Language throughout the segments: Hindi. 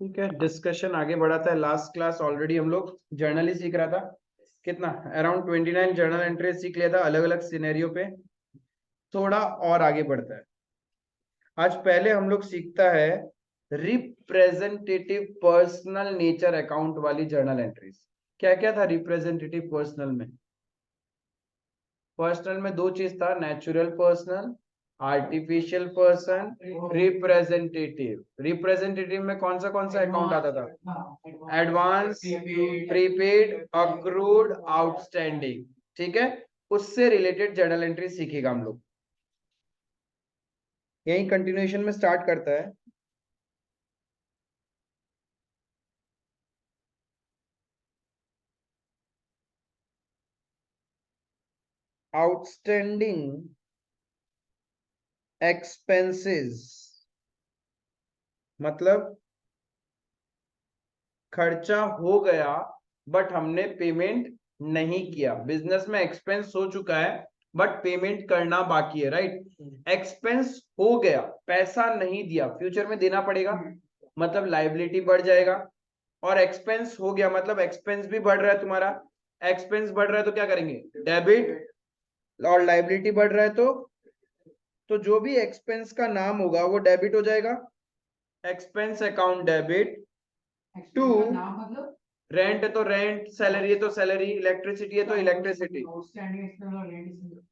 ठीक है, डिस्कशन आगे बढ़ाता है। लास्ट क्लास ऑलरेडी हम लोग जर्नल ही सीख रहा था। कितना अराउंड 29 जर्नल एंट्रीज सीख लिया था अलग अलग सिनेरियो पे। थोड़ा और आगे बढ़ता है। आज पहले हम लोग सीखता है रिप्रेजेंटेटिव पर्सनल नेचर अकाउंट वाली जर्नल एंट्रीज। क्या क्या था रिप्रेजेंटेटिव पर्सनल में? पर्सनल में दो चीज था, natural personal, artificial person, representative. Representative में कौन सा अकाउंट आता था? Advance, prepaid, accrued, outstanding. ठीक है, उससे रिलेटेड जर्नल एंट्री सीखेगा हम लोग। यही कंटिन्यूएशन में स्टार्ट करता है। आउटस्टैंडिंग एक्सपेंसेस मतलब खर्चा हो गया बट हमने पेमेंट नहीं किया। बिजनेस में एक्सपेंस हो चुका है बट पेमेंट करना बाकी है, राइट। एक्सपेंस हो गया, पैसा नहीं दिया, फ्यूचर में देना पड़ेगा, मतलब लाइबिलिटी बढ़ जाएगा। और एक्सपेंस हो गया मतलब एक्सपेंस भी बढ़ रहा है तुम्हारा। एक्सपेंस बढ़ रहा है तो क्या करेंगे? डेबिट। और लाइबिलिटी बढ़ रहा है तो जो भी एक्सपेंस का नाम होगा वो डेबिट हो जाएगा। Expense account debit to rent है तो रेंट, सैलरी है तो सैलरी, इलेक्ट्रिसिटी है तो इलेक्ट्रिसिटी।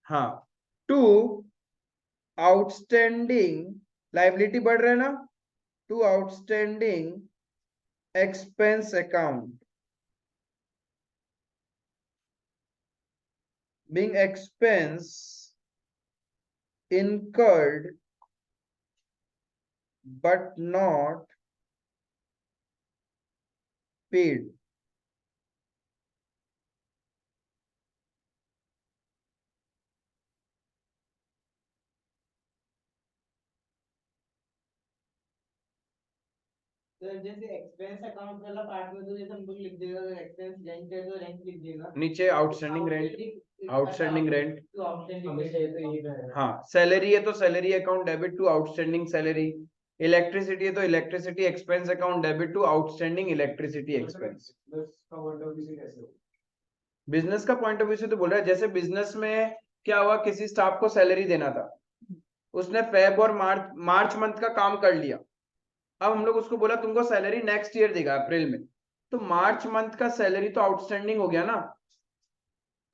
हाँ, टू आउटस्टैंडिंग लाइबिलिटी बढ़ रहा है ना, to outstanding expense account being expense incurred but not paid। तो जैसे एक्सपेंस अकाउंट वाला पार्ट में तो जैसे हम लोग लिख देगा, अगर एक्सपेंस रेंट है तो रेंट लिख देगा, नीचे आउटस्टैंडिंग रेंट, आउटस्टैंडिंग रेंट। तो आउटस्टैंडिंग हमेशा ये तो यही रहेगा। हाँ, सैलरी है तो salary account debit to outstanding salary, electricity है तो electricity expense account debit to outstanding electricity expense. Business का पॉइंट ऑफ व्यू से तो बोल रहा है, जैसे बिजनेस में क्या हुआ, किसी स्टाफ को सैलरी देना था, उसने फेब और मार्च मंथ का काम कर लिया। अब हम लोग उसको बोला तुमको सैलरी नेक्स्ट ईयर देगा अप्रैल में, तो मार्च मंथ का सैलरी तो आउटस्टैंडिंग हो गया ना,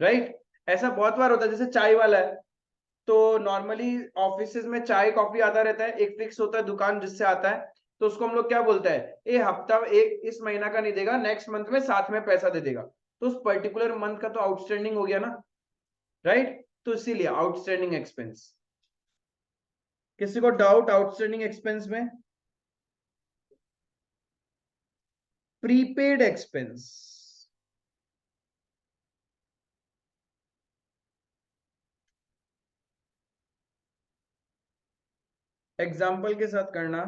राइट। ऐसा बहुत बार होता है, जैसे चाय वाला है तो नॉर्मली ऑफिस में चाय कॉफी आता रहता है, एक फिक्स होता है दुकान जिससे आता है, तो उसको हम लोग क्या बोलते हैं, ये हफ्ता एक इस महीना का नहीं देगा, नेक्स्ट मंथ में साथ में पैसा दे देगा, तो उस पर्टिकुलर मंथ का तो आउटस्टैंडिंग हो गया ना, राइट। तो इसीलिए आउटस्टैंडिंग एक्सपेंस। किसी को डाउट आउटस्टैंडिंग एक्सपेंस में? प्रीपेड एक्सपेंस एग्जाम्पल के साथ करना।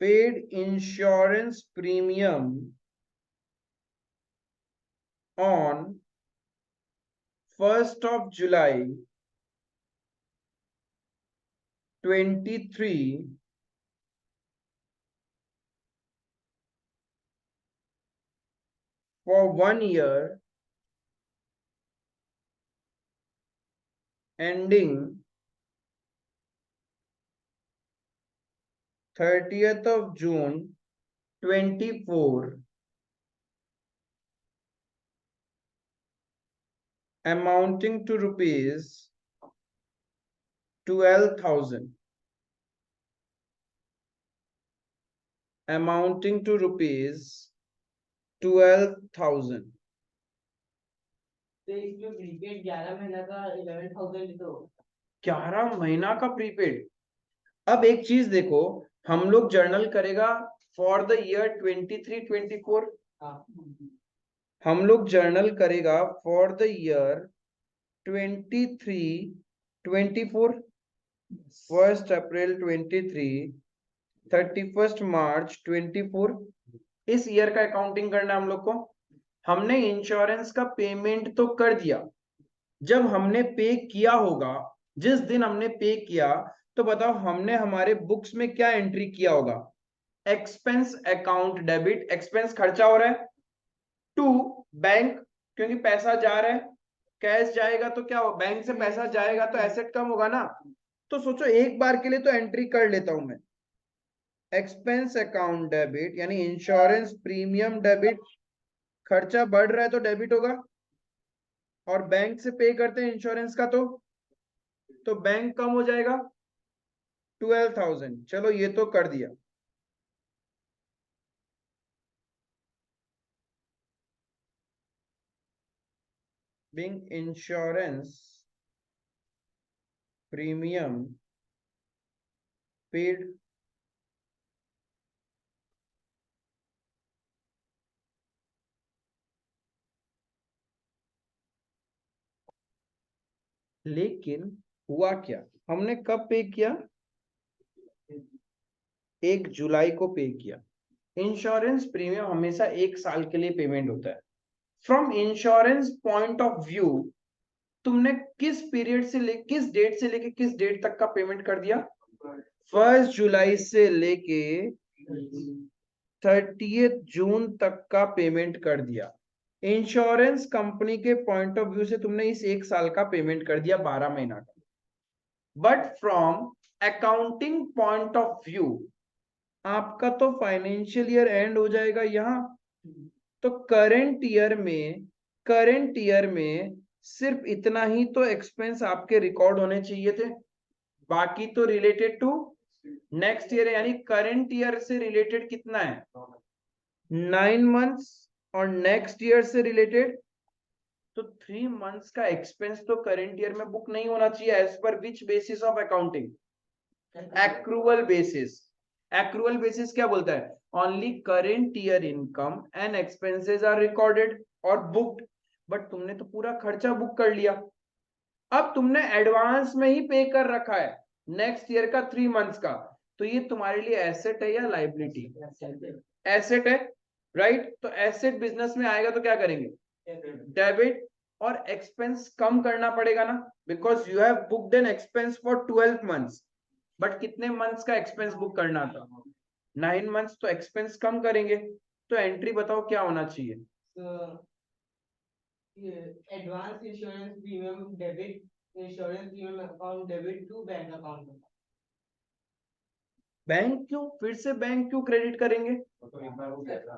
Paid insurance premium on 1st of July 23 for 1 year ending 30th of June 24, amounting to rupees 12,000, amounting to rupees 12,000। तो इसमें प्रीपेड 11 महीना का 11,000 तो 11 महीना का प्रीपेड। अब एक चीज देखो, हम लोग जर्नल करेगा फॉर द ईयर 23-24, हम लोग जर्नल करेगा for the year 23-24, 1st April 23, 31st मार्च 24, इस ईयर का अकाउंटिंग करना है हम लोग को। हमने इंश्योरेंस का पेमेंट तो कर दिया जब हमने पे किया होगा, जिस दिन हमने पे किया, तो बताओ हमने हमारे बुक्स में क्या एंट्री किया होगा? एक्सपेंस अकाउंट डेबिट, एक्सपेंस खर्चा हो रहा है, टू बैंक, क्योंकि पैसा जा रहा है, कैश जाएगा तो क्या हो, बैंक से पैसा जाएगा तो एसेट कम होगा ना। तो सोचो एक बार के लिए तो एंट्री कर लेता हूं मैं, एक्सपेंस अकाउंट डेबिट यानी इंश्योरेंस प्रीमियम डेबिट, खर्चा बढ़ रहा है तो डेबिट होगा, और बैंक से पे करते हैं इंश्योरेंस का, तो बैंक कम हो जाएगा 12,000। चलो ये तो कर दिया। बिंग इंश्योरेंस प्रीमियम पेड, लेकिन हुआ क्या, हमने कब पे किया? 1 जुलाई को पे किया। इंश्योरेंस प्रीमियम हमेशा 1 साल के लिए पेमेंट होता है। From insurance point of view, तुमने किस पीरियड से किस डेट से लेके किस डेट तक का पेमेंट कर दिया? 1 जुलाई से लेके 30 जून तक का पेमेंट कर दिया। इंश्योरेंस कंपनी के पॉइंट ऑफ व्यू से तुमने इस 1 साल का पेमेंट कर दिया, 12 महीना का। But from accounting point of view, आपका तो फाइनेंशियल ईयर एंड हो जाएगा यहां, तो करंट ईयर में सिर्फ इतना ही तो एक्सपेंस आपके रिकॉर्ड होने चाहिए थे, बाकी तो रिलेटेड टू नेक्स्ट ईयर, यानी करंट ईयर से रिलेटेड कितना है? 9 मंथ्स, और नेक्स्ट ईयर से रिलेटेड तो 3 मंथ्स का एक्सपेंस तो करंट ईयर में बुक नहीं होना चाहिए। As per which basis of accounting? Accrual basis. Accrual basis क्या बोलता है? Only current year income and expenses are recorded और बुक्ड। बट तुमने तो पूरा खर्चा बुक कर लिया, अब तुमने एडवांस में ही पे कर रखा है नेक्स्ट ईयर का 3 मंथ्स का, तो ये तुम्हारे लिए एसेट है या लाइबिलिटी? एसेट है, राइट? तो एसेट बिजनेस में आएगा तो क्या करेंगे? डेबिट, और एक्सपेंस कम करना पड़ेगा ना, because you have booked N expense for 12 months. But कितने मंथ्स का एक्सपेंस बुक करना था? 9 मंथ्स, तो एक्सपेंस कम करेंगे। तो एंट्री बताओ क्या होना चाहिए? Advance insurance premium debit, insurance premium account debit to bank account. Bank क्यों, फिर से बैंक क्यों क्रेडिट करेंगे?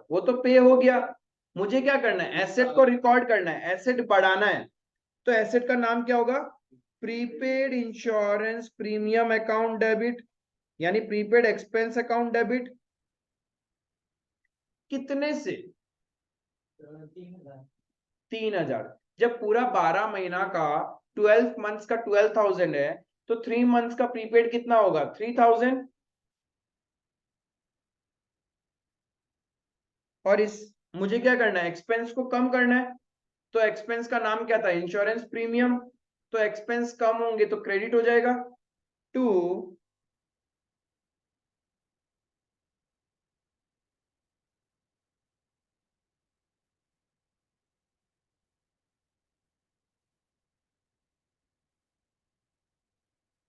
वो तो पे हो गया, मुझे क्या करना है? एसेट को रिकॉर्ड करना है, एसेट बढ़ाना है। तो एसेट का नाम क्या होगा? Prepaid insurance premium account debit, यानी प्रीपेड एक्सपेंस अकाउंट डेबिट। कितने से? 3,000। 3,000। जब पूरा 12 महीना का 12 मंथ्स का 12,000 है, तो 3 मंथ्स का प्रीपेड कितना होगा? 3,000। और इस मुझे क्या करना है? एक्सपेंस को कम करना है। तो एक्सपेंस का नाम क्या था? Insurance premium. तो एक्सपेंस कम होंगे तो क्रेडिट हो जाएगा to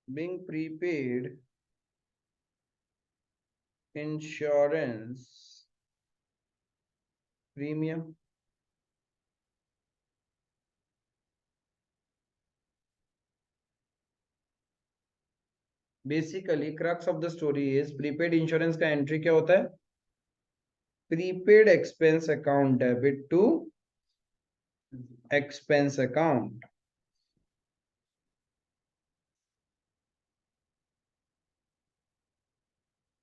being prepaid insurance premium। Basically crux of the story is, prepaid insurance का एंट्री क्या होता है? Prepaid expense account debit to expense account.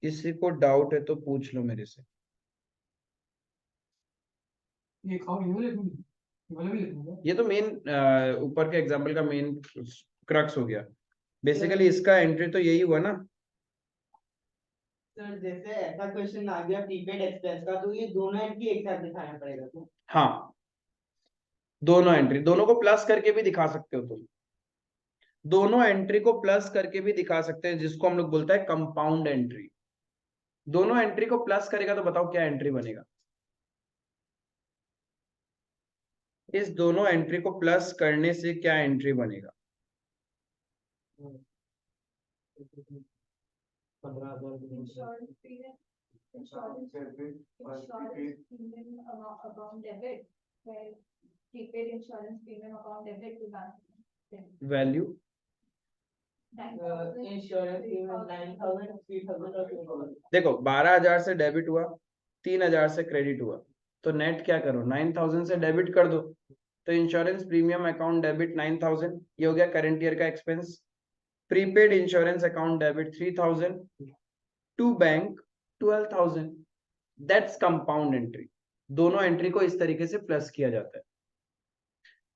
किसी को डाउट है तो पूछ लो मेरे से। ये तो मेन ऊपर के एग्जाम्पल का मेन क्रक्स हो गया। बेसिकली इसका एंट्री तो यही हुआ ना। सर जैसे ऐसा क्वेश्चन आ गया प्रीपेड एक्सपेंस का, तो ये दोनों एंट्री एक साथ दिखाना पड़ेगा तो? हाँ, दोनों एंट्री, दोनों को प्लस करके भी दिखा सकते हो तुम। दोनों एंट्री को प्लस करके भी दिखा सकते हैं, जिसको हम लोग बोलते हैं कंपाउंड एंट्री। दोनों एंट्री को प्लस करेगा तो बताओ क्या एंट्री बनेगा? इस दोनों एंट्री को प्लस करने से क्या एंट्री बनेगा? 15,000 insurance premium account debit, where prepaid insurance premium account debit to bank. Value Insurance premium 9,000, 3,000 or 2,000. देखो 12,000 से डेबिट हुआ, 3,000 से क्रेडिट हुआ, तो नेट क्या करो 9,000 से डेबिट कर दो। तो इंश्योरेंस प्रीमियम अकाउंट डेबिट 9,000, ये हो गया करंट ईयर का expense. Prepaid insurance account debit 3,000, to bank 12,000। That's compound entry. दोनों एंट्री को इस तरीके से प्लस किया जाता है।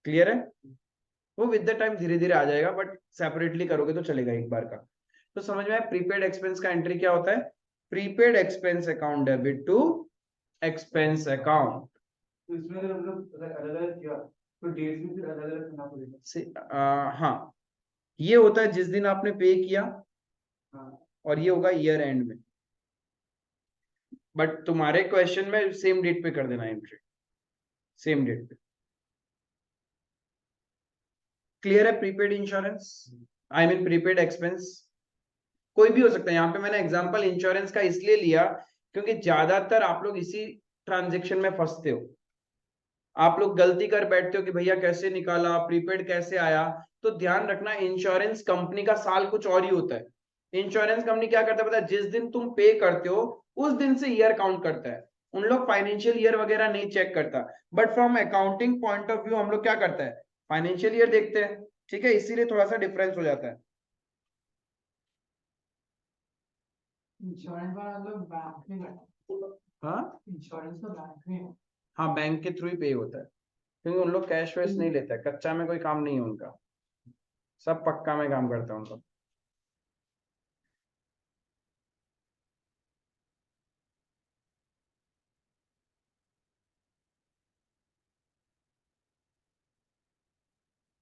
क्लियर है? वो विद द टाइम धीरे धीरे आ जाएगा, बट सेपरेटली करोगे तो चलेगा एक बार का। तो समझ में आया प्रीपेड एक्सपेंस का एंट्री क्या होता है? Prepaid expense account debit to expense account. इसमें अगर हम लोग अलग-अलग किया तो डेट भी फिर अलग-अलग करना पड़ेगा। हाँ, ये होता है जिस दिन आपने पे किया, हाँ। और ये होगा ईयर एंड में। बट तुम्हारे क्वेश्चन में सेम डेट पे कर देना एंट्री, सेम डेट पे। क्लियर है? Prepaid insurance, I mean prepaid expense कोई भी हो सकता है। यहाँ पे मैंने एग्जांपल इंश्योरेंस का इसलिए लिया क्योंकि ज्यादातर आप लोग इसी ट्रांजेक्शन में फंसते हो। आप लोग गलती कर बैठते हो कि भैया कैसे निकाला, प्रीपेड कैसे आया। तो ध्यान रखना, इंश्योरेंस कंपनी का साल कुछ और ही होता है। इंश्योरेंस कंपनी क्या करता है पता है? जिस दिन तुम पे करते हो उस दिन से ईयर काउंट करता है। उन लोग फाइनेंशियल ईयर वगैरह नहीं चेक करता, but from accounting point of view हम लोग क्या करता है? फाइनेंशियल ईयर देखते हैं। ठीक है, इसीलिए थोड़ा सा डिफरेंस हो जाता है। इंश्योरेंस वाला मतलब बैंक में करता है। हाँ इंश्योरेंस तो बैंक में। हाँ, बैंक के थ्रू ही पे होता है, क्योंकि उन लोग कैश वैश नहीं लेता है। कच्चा में कोई काम नहीं है उनका, सब पक्का में काम करता है उनका।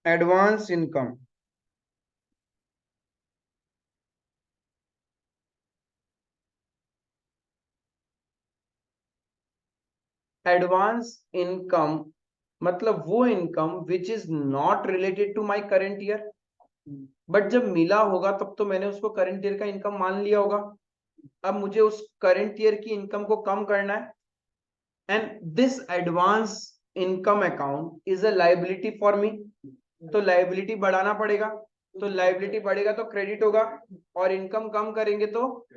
एडवांस इनकम, एडवांस इनकम मतलब वो income which is not related to my current year, but जब मिला होगा तब तो मैंने उसको करंट ईयर का इनकम मान लिया होगा। अब मुझे उस करंट ईयर की इनकम को कम करना है, and this advance income account is a liability for me. तो लाइबिलिटी बढ़ाना पड़ेगा, तो लाइबिलिटी बढ़ेगा तो क्रेडिट होगा, और इनकम कम करेंगे तो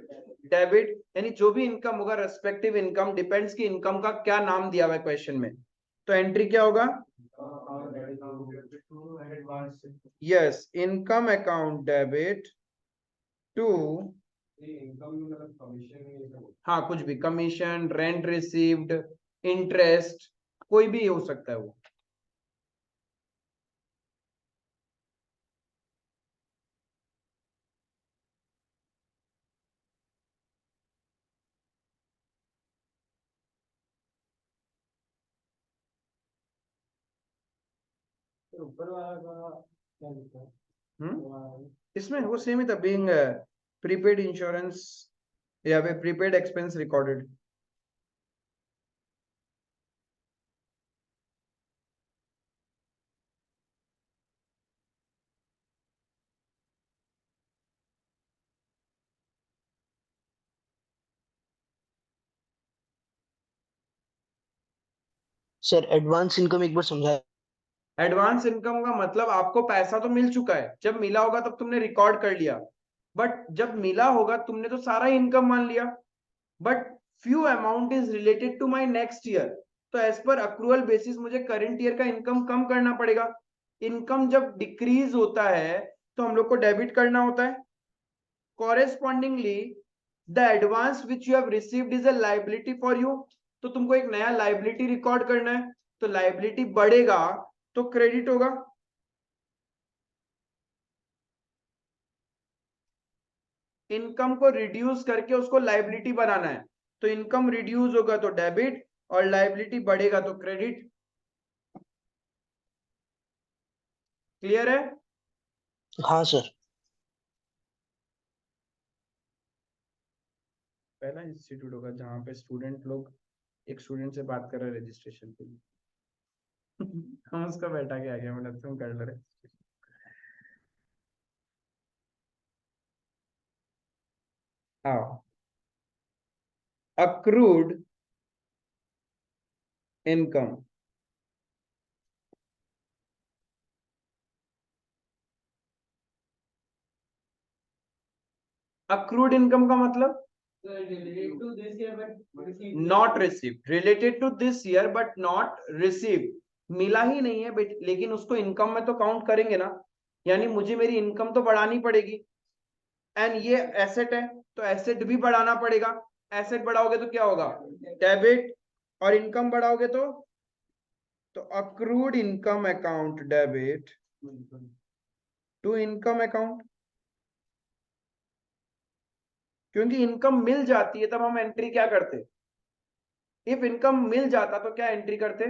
डेबिट। यानी जो भी इनकम होगा, रेस्पेक्टिव इनकम डिपेंड्स कि इनकम का क्या नाम दिया हुआ है क्वेश्चन में। तो एंट्री क्या होगा? Yes, income account debit to, हाँ कुछ भी, कमीशन, रेंट रिसीव्ड, इंटरेस्ट, कोई भी हो सकता है वो। ऊपर वाला का क्या लिखा है? इसमें वो सेम ही था, बीइंग प्रीपेड इंश्योरेंस या फिर prepaid expense recorded. Sir advance income एक बार समझाए। एडवांस इनकम का मतलब आपको पैसा तो मिल चुका है, जब मिला होगा तब तुमने रिकॉर्ड कर लिया, बट जब मिला होगा तुमने तो सारा इनकम मान लिया, but few amount is related to my next year. तो एज पर अक्रूवल बेसिस मुझे करंट ईयर का इनकम कम करना पड़ेगा। इनकम जब डिक्रीज होता है तो हम लोग को डेबिट करना होता है। Correspondingly the advance which you have received is a liability for you. तो तुमको एक नया लाइबिलिटी रिकॉर्ड करना है, तो लाइबिलिटी बढ़ेगा तो क्रेडिट होगा। इनकम को रिड्यूस करके उसको लाइबिलिटी बनाना है, तो इनकम रिड्यूस होगा तो डेबिट, और लाइबिलिटी बढ़ेगा तो क्रेडिट। क्लियर है? हाँ सर। पहला इंस्टीट्यूट होगा जहां पे स्टूडेंट लोग एक स्टूडेंट से बात कर रहे हैं रजिस्ट्रेशन के लिए। हम उसको बैठा के आ गया, मतलब तुम कर लो रे। आओ, अक्रूड इनकम। अक्रूड इनकम का मतलब related to this year but received not receive, related to this year but not receive, मिला ही नहीं है लेकिन उसको इनकम में तो काउंट करेंगे ना, यानी मुझे मेरी इनकम तो बढ़ानी पड़ेगी। एंड ये एसेट है तो एसेट भी बढ़ाना पड़ेगा। एसेट बढ़ाओगे तो क्या होगा, डेबिट, और इनकम बढ़ाओगे तो accrued income account debit to income account. क्योंकि इनकम मिल जाती है तब हम एंट्री क्या करते, इफ इनकम मिल जाता तो क्या एंट्री करते,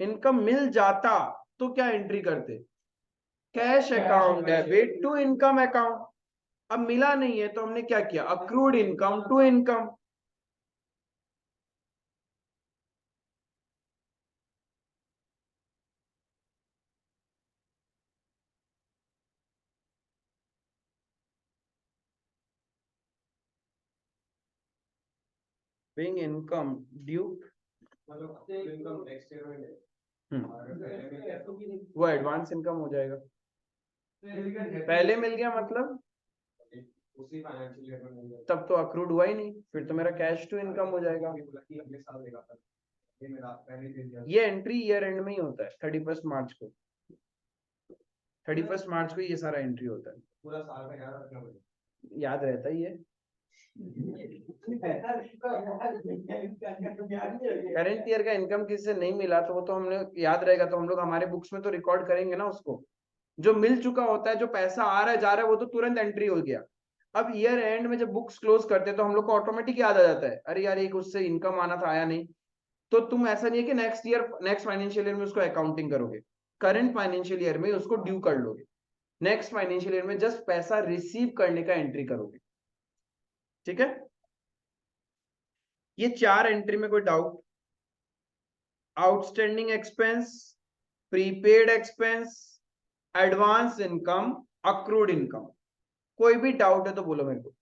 इनकम मिल जाता तो क्या एंट्री करते, cash account debit to income account. अब मिला नहीं है तो हमने क्या किया, accrued income to income. Being income due, वो एडवांस इनकम हो जाएगा। पहले मिल गया मतलब उसी फाइनेंशियल ईयर में मिल जाएगा। तब तो अक्रूड हुआ ही नहीं, फिर तो मेरा कैश टू इनकम हो जाएगा। अगले साल देगा था, ये मेरा पहले दिन दिया। ये एंट्री ईयर एंड में ही होता है, 31 मार्च को, 31 मार्च को ये सारा एंट्री होता है। पूरा साल का याद रखना पड़ेगा, याद रहता ही है। करंट ईयर का इनकम किसी से नहीं मिला तो वो तो हमने याद रहेगा, तो हम लोग हमारे बुक्स में तो रिकॉर्ड करेंगे ना उसको। जो मिल चुका होता है, जो पैसा आ रहा है जा रहा है, वो तो तुरंत एंट्री हो गया। अब ईयर एंड में जब बुक्स क्लोज करते हैं तो हम लोग को ऑटोमेटिक याद आ जाता है, अरे यार एक उससे इनकम आना था, आया नहीं। तो तुम ऐसा नहीं है कि next year, next financial year में उसको अकाउंटिंग करोगे, करंट फाइनेंशियल ईयर में उसको ड्यू कर लोगे, नेक्स्ट फाइनेंशियल ईयर में जस्ट पैसा रिसीव करने का एंट्री करोगे। ठीक है, ये 4 एंट्री में कोई doubt, outstanding expense, prepaid expense, advance income, accrued income, कोई भी डाउट है तो बोलो मेरे को।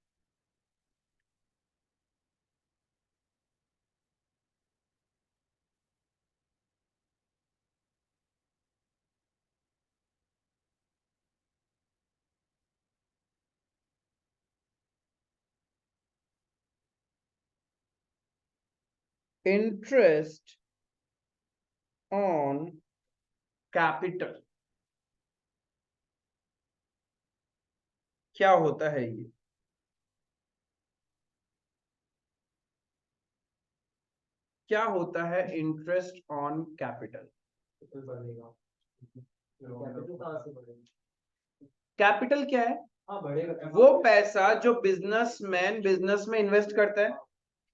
इंटरेस्ट ऑन कैपिटल क्या होता है ये, क्या होता है इंटरेस्ट ऑन कैपिटल। कैपिटल क्या है, हाँ बढ़ेगा। वो पैसा जो बिजनेसमैन बिजनेस में इन्वेस्ट करता है।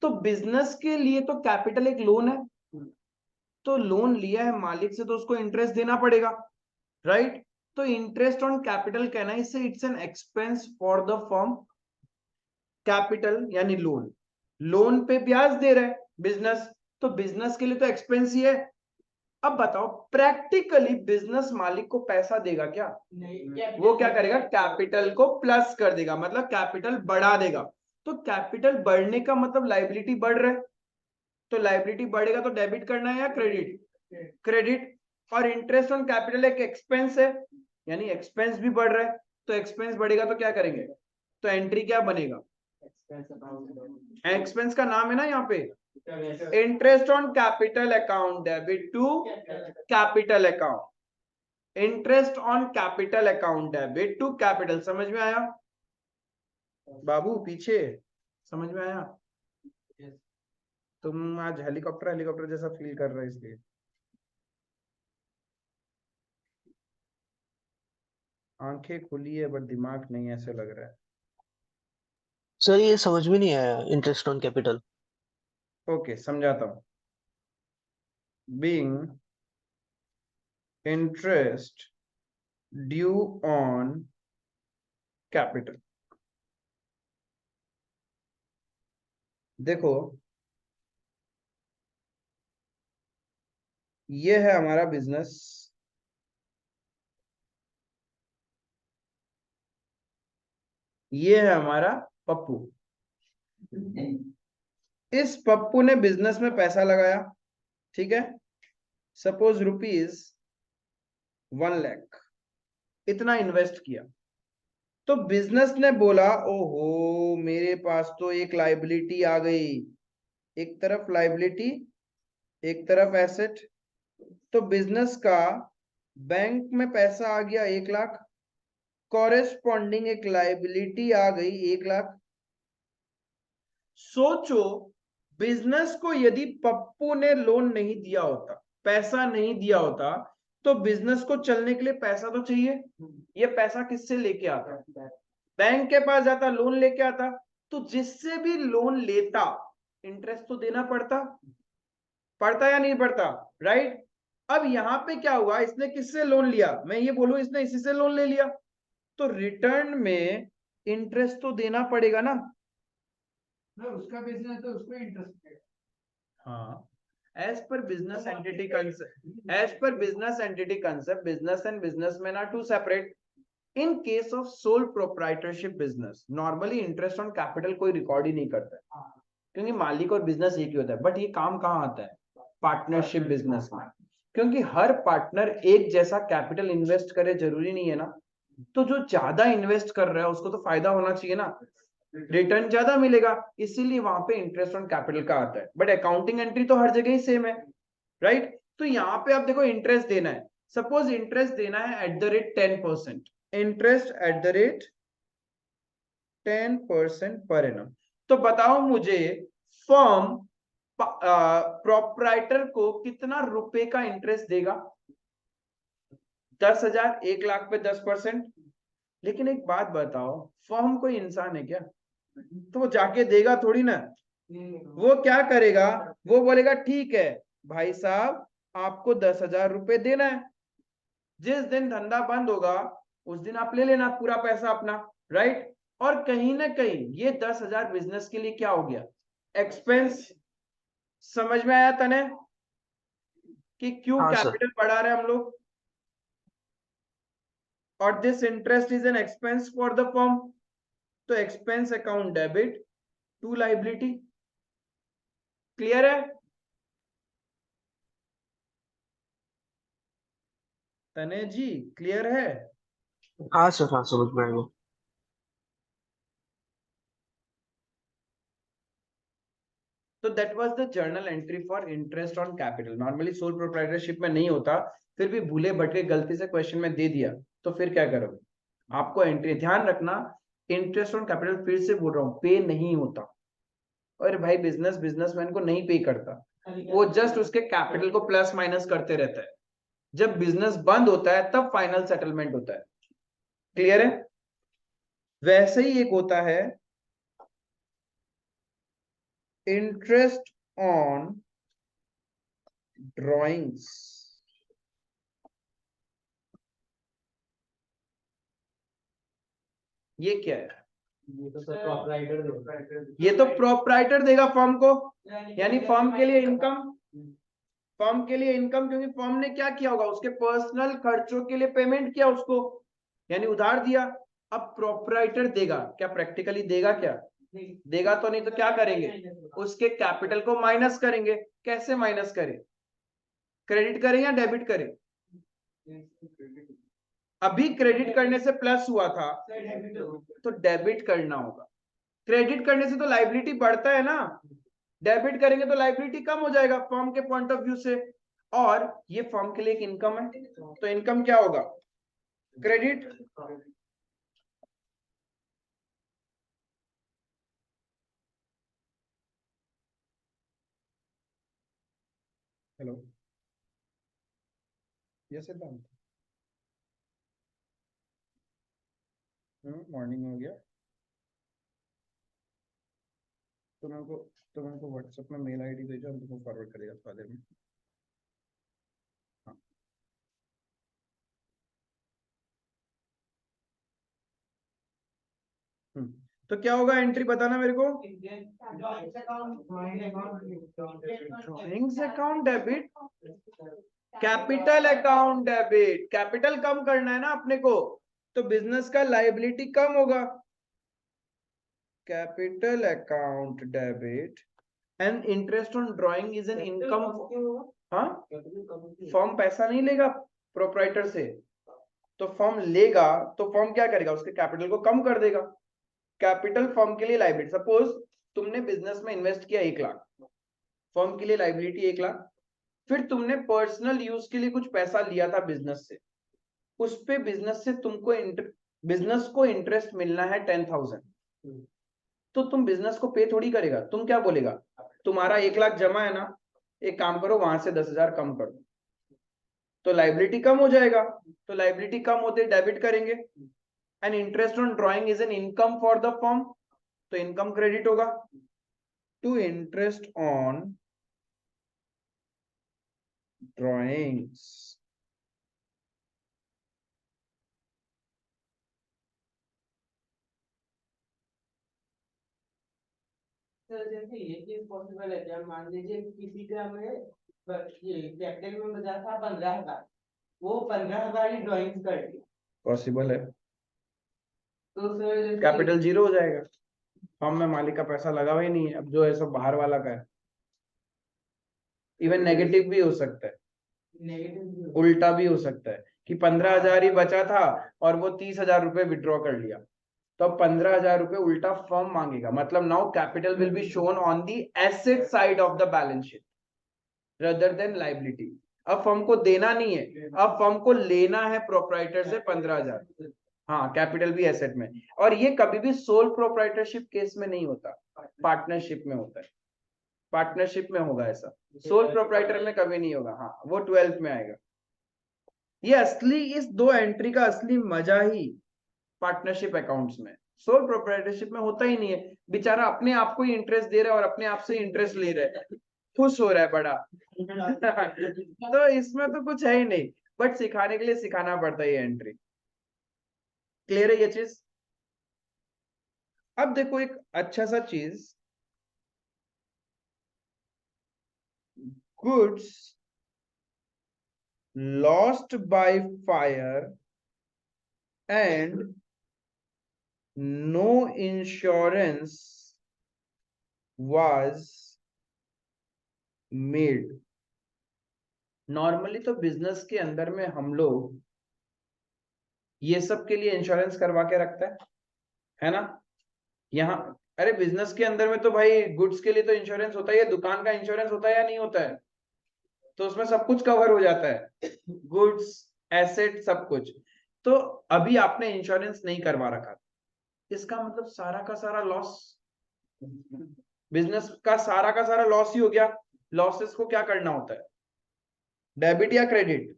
तो बिजनेस के लिए तो कैपिटल एक लोन है, तो लोन लिया है मालिक से तो उसको इंटरेस्ट देना पड़ेगा, राइट। तो इंटरेस्ट ऑन कैपिटल कहना है, इससे it's an expense for the firm. Capital यानी लोन, लोन पे ब्याज दे रहा है बिजनेस, तो बिजनेस के लिए तो एक्सपेंस ही है। अब बताओ प्रैक्टिकली बिजनेस मालिक को पैसा देगा क्या, वो क्या करेगा, कैपिटल को प्लस कर देगा, मतलब कैपिटल बढ़ा देगा। तो कैपिटल बढ़ने का मतलब लायबिलिटी बढ़ रहा है, तो लायबिलिटी बढ़ेगा तो डेबिट करना है या क्रेडिट, क्रेडिट। और इंटरेस्ट ऑन कैपिटल एक एक्सपेंस है, यानी एक्सपेंस भी बढ़ रहा है, तो एक्सपेंस बढ़ेगा तो क्या करेंगे, तो एंट्री क्या बनेगा, एक्सपेंस का नाम है ना यहाँ पे, interest on capital account debit to capital account, interest on capital account debit to capital. समझ में आया बाबू, पीछे समझ में आया। तुम आज हेलीकॉप्टर हेलीकॉप्टर जैसा फील कर रहे हो इसलिए, आंखें खुली है बट दिमाग नहीं, ऐसे लग रहा है। सर ये समझ में नहीं आया इंटरेस्ट ऑन कैपिटल। ओके समझाता हूँ। Being interest due on capital, देखो ये है हमारा बिजनेस, ये है हमारा पप्पू। इस पप्पू ने बिजनेस में पैसा लगाया, ठीक है, सपोज ₹1,00,000 इतना इन्वेस्ट किया। तो बिजनेस ने बोला ओहो मेरे पास तो एक लाइबिलिटी आ गई, एक तरफ लाइबिलिटी एक तरफ एसेट। तो बिजनेस का बैंक में पैसा आ गया 1,00,000, कॉरेस्पॉन्डिंग एक लाइबिलिटी आ गई 1,00,000। सोचो बिजनेस को यदि पप्पू ने लोन नहीं दिया होता, पैसा नहीं दिया होता, तो बिजनेस को चलने के लिए पैसा तो चाहिए। ये पैसा किससे लेके आता? बैंक के पास जाता, लोन लेके आता। तो जिससे भी लोन लेता इंटरेस्ट तो देना पड़ता या नहीं पड़ता, राइट? अब यहां पे क्या हुआ, इसने किससे लोन लिया? मैं ये बोलूं इसने इसी से लोन ले लिया, तो रिटर्न में इंटरेस्ट तो देना पड़ेगा ना। उसका बिजनेस है तो उसको इंटरेस्ट है। हाँ, as per business entity concept, business and businessmen are two separate. In case of sole proprietorship business, normally interest on capital कोई रिकॉर्ड ही नहीं करता है, क्योंकि मालिक और बिजनेस एक ही होता है। बट ये काम कहाँ आता है? पार्टनरशिप बिजनेस में, क्योंकि हर पार्टनर एक जैसा कैपिटल इन्वेस्ट करे जरूरी नहीं है ना। तो जो ज्यादा इन्वेस्ट कर रहा है उसको तो फायदा होना चाहिए ना, रिटर्न ज्यादा मिलेगा, इसीलिए वहां पे इंटरेस्ट ऑन कैपिटल का आता है। बट अकाउंटिंग एंट्री तो हर जगह ही सेम है, राइट? तो यहाँ पे आप देखो इंटरेस्ट देना है, सपोज इंटरेस्ट देना है @10%, इंटरेस्ट @10% पर एनम। तो बताओ मुझे फर्म प्रोप्राइटर को कितना रुपए का इंटरेस्ट देगा? 10,000, 1,00,000 पे 10%। लेकिन एक बात बताओ, फर्म कोई इंसान है क्या? तो वो जाके देगा थोड़ी ना। वो क्या करेगा, वो बोलेगा ठीक है भाई साहब आपको 10,000 रुपए देना है, जिस दिन धंधा बंद होगा उस दिन आप ले लेना पूरा पैसा अपना, राइट? और कहीं ना कहीं ये 10,000 बिजनेस के लिए क्या हो गया? एक्सपेंस। समझ में आया तने कि क्यों हाँ सर। कैपिटल बढ़ा रहे हैं हम लोग? और this interest is an expense for the firm. तो expense account debit to liability. Clear है तने जी? क्लियर है? हाँ सर, हाँ समझ में आएगा। तो that was the journal entry for interest on capital. Normally sole proprietorship में नहीं होता, फिर भी भूले भटके गलती से क्वेश्चन में दे दिया तो फिर क्या करोगे? आपको एंट्री ध्यान रखना, इंटरेस्ट ऑन कैपिटल फिर से बोल रहा हूँ पे नहीं होता। और भाई बिजनेसमैन को नहीं पे करता, वो जस्ट उसके कैपिटल को प्लस माइनस करते रहता है। जब बिजनेस बंद होता है तब फाइनल सेटलमेंट होता है। क्लियर है? वैसे ही एक होता है इंटरेस्ट ऑन ड्रॉइंग्स। ये क्या है? ये तो सर प्रॉपराइटर ये तो प्रोप्राइटर देगा फर्म को, यानी फर्म के लिए इनकम। फर्म के लिए इनकम, क्योंकि फर्म ने क्या किया होगा, उसके पर्सनल खर्चों के लिए पेमेंट किया उसको, यानी उधार दिया। अब प्रोप्राइटर देगा क्या? प्रैक्टिकली देगा क्या? देगा तो नहीं, तो क्या करेंगे? उसके कैपिटल को माइनस करेंगे। कैसे माइनस करें? क्रेडिट करें या डेबिट करें? अभी क्रेडिट करने से प्लस हुआ था तो डेबिट करना होगा। क्रेडिट करने से तो लाइबिलिटी बढ़ता है ना, डेबिट करेंगे तो लाइबिलिटी कम हो जाएगा फर्म के पॉइंट ऑफ व्यू से। और ये फर्म के लिए एक इनकम है, तो इनकम क्या होगा? क्रेडिट। हेलो, यस सिद्धांत। मॉर्निंग हो गया। तो मेरे को व्हाट्सएप में मेल आईडी भेजो, हम तुमको फॉरवर्ड करेगा थोड़ा देर में। हाँ। तो क्या होगा एंट्री बताना मेरे को। Drawings account debit capital account debit, capital कम करना है ना अपने को, तो बिजनेस का लायबिलिटी कम होगा। Capital account debit and interest on drawing is an income. हाँ, फर्म पैसा नहीं लेगा प्रोप्राइटर से, तो फर्म लेगा तो फर्म क्या करेगा, उसके कैपिटल को कम कर देगा। कैपिटल फर्म के लिए लायबिलिटी, सपोज तुमने बिजनेस में इन्वेस्ट किया 1 लाख, फर्म के लिए लायबिलिटी 1 लाख, फिर तुमने पर्सनल यूज के लिए कुछ पैसा लिया था बिजनेस से, उस पे बिजनेस से तुमको बिजनेस को इंटरेस्ट मिलना है 10,000, तो तुम बिजनेस को पे थोड़ी करेगा, तुम क्या बोलेगा, तुम्हारा 1 लाख जमा है ना, एक काम करो वहां से 10,000 कम कर दो, तो लायबिलिटी कम हो जाएगा, तो लायबिलिटी कम होते डेबिट करेंगे। And interest on drawing is an income for the firm, तो इनकम क्रेडिट होगा to interest on drawings. Sir जैसे ये चीज पॉसिबल है, जब मान लीजिए किसी का हमें ये कैपिटल में बचा था 15,000, वो 15,000 ही ड्राइंग्स कर दी, पॉसिबल है, तो सर जैसे कैपिटल जीरो हो जाएगा, फर्म में मालिक का पैसा लगा हुआ ही नहीं है, अब जो है सब बाहर वाला का है। इवन नेगेटिव भी हो सकता है, नेगेटिव उल्टा भी हो सकता है कि 15,000 ही बचा था और वो 30,000 रुपए विड्रॉ कर लिया, तो अब 15,000 रुपए उल्टा फर्म मांगेगा, मतलब now capital will be shown on the asset side of the balance sheet rather than liability। अब फर्म को देना नहीं है, अब फर्म को लेना है प्रोप्राइटर से 15,000। हाँ, कैपिटल भी एसेट में, और ये कभी भी सोल प्रोप्राइटरशिप केस में नहीं होता, पार्टनरशिप में होता है, पार्टनरशिप में होगा ऐसा, सोल प्रोप्राइटर में कभी नहीं होगा। हाँ, वो 12th में आएगा। ये असली, इस 2 एंट्री का असली मजा ही पार्टनरशिप अकाउंट्स में, सोल प्रोप्राइटरशिप में होता ही नहीं है। बेचारा अपने आप को ही इंटरेस्ट दे रहा है और अपने आप से इंटरेस्ट ले रहा है, खुश हो रहा है बड़ा तो इसमें तो कुछ है ही नहीं, बट सिखाने के लिए सिखाना पड़ता है ये एंट्री। क्लियर है ये चीज? अब देखो एक अच्छा सा चीज, goods lost by fire and no insurance was made. Normally तो बिजनेस के अंदर में हम लोग ये सब के लिए इंश्योरेंस करवा के रखते हैं, है ना। यहाँ अरे बिजनेस के अंदर में तो भाई गुड्स के लिए तो इंश्योरेंस होता है, दुकान का इंश्योरेंस होता है या नहीं होता है, तो उसमें सब कुछ कवर हो जाता है, गुड्स, एसेट, सब कुछ। तो अभी आपने इंश्योरेंस नहीं करवा रखा, इसका मतलब सारा का सारा लॉस, बिजनेस का सारा लॉस ही हो गया। लॉसेस को क्या करना होता है, डेबिट या क्रेडिट?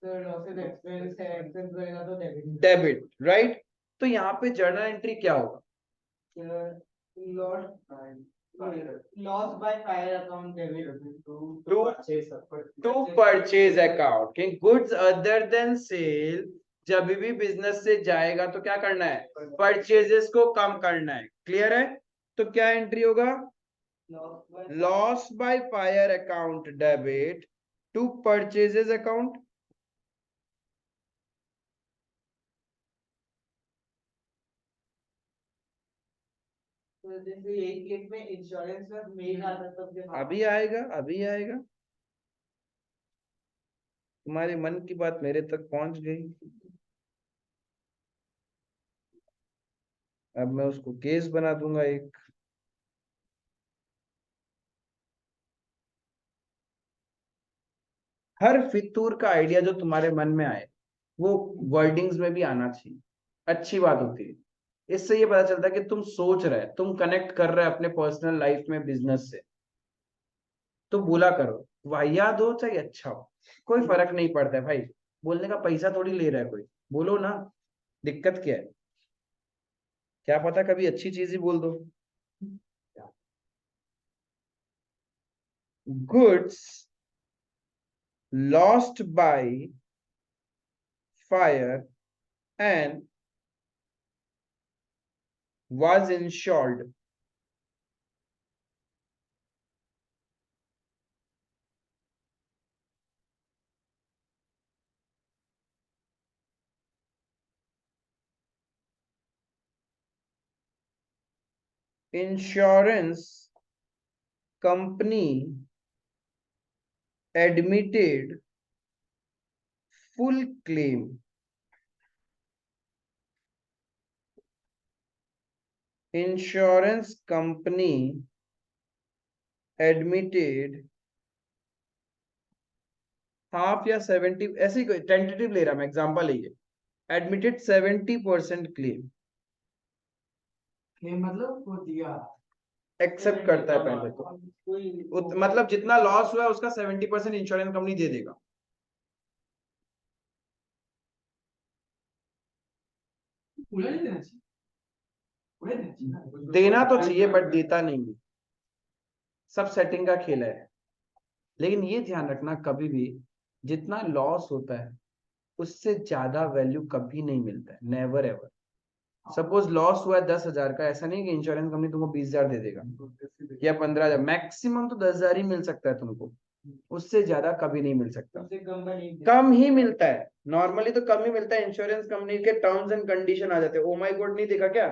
सर लॉसेस एक्सपेंस है, एक्सपेंस करेगा तो डेबिट। Debit, right. तो यहाँ पे जर्नल एंट्री क्या होगा, loss by fire account debit to purchase account के गुड्स अदर देन सेल, जब भी बिजनेस से जाएगा तो क्या करना है, परचेजेस को कम करना है। क्लियर है? तो क्या एंट्री होगा, loss by fire account debit to purchases account. तो जैसे एक केस में इंश्योरेंस में मेल आता तब जब अभी आएगा, अभी आएगा, तुम्हारे मन की बात मेरे तक पहुंच गई, अब मैं उसको केस बना दूंगा एक। हर फितूर का आइडिया जो तुम्हारे मन में आए वो वर्डिंग्स में भी आना चाहिए, अच्छी बात होती है। इससे ये पता चलता है कि तुम सोच रहे, तुम कनेक्ट कर रहे अपने पर्सनल लाइफ में बिजनेस से। तो बोला करो, वाहियात हो चाहे अच्छा हो, कोई फर्क नहीं पड़ता है भाई, बोलने का पैसा थोड़ी ले रहा है कोई, बोलो ना, दिक्कत क्या है, क्या पता कभी अच्छी चीज ही बोल दो। Goods lost by fire and was insured insurance company admitted full claim. Insurance company admitted half या 70, ऐसी कोई टेंटेटिव ले रहा मैं एग्जांपल है ये, एडमिटेड 70% क्लेम, मतलब वो दिया एक्सेप्ट करता है पहले तो मतलब जितना लॉस हुआ है उसका 70% इंश्योरेंस कंपनी दे देगा। पूरा नहीं देना चाहिए, पूरा देना चाहिए ना। देना तो चाहिए बट देता नहीं है, सब सेटिंग का खेल है। लेकिन ये ध्यान रखना कभी भी जितना लॉस होता है उससे ज्यादा वैल्यू कभी नहीं मिलता है, नेवर एवर। सपोज लॉस हुआ है 10,000 का, ऐसा नहीं कि इंश्योरेंस कंपनी तुमको 20,000 दे देगा या 15,000, मैक्सिमम तो 10,000 ही मिल सकता है तुमको, उससे ज्यादा कभी नहीं मिल सकता, कम ही मिलता है। नॉर्मली तो कम ही मिलता है, इंश्योरेंस कंपनी के टर्म्स एंड कंडीशन आ जाते हैं। ओ माय गॉड, नहीं देखा क्या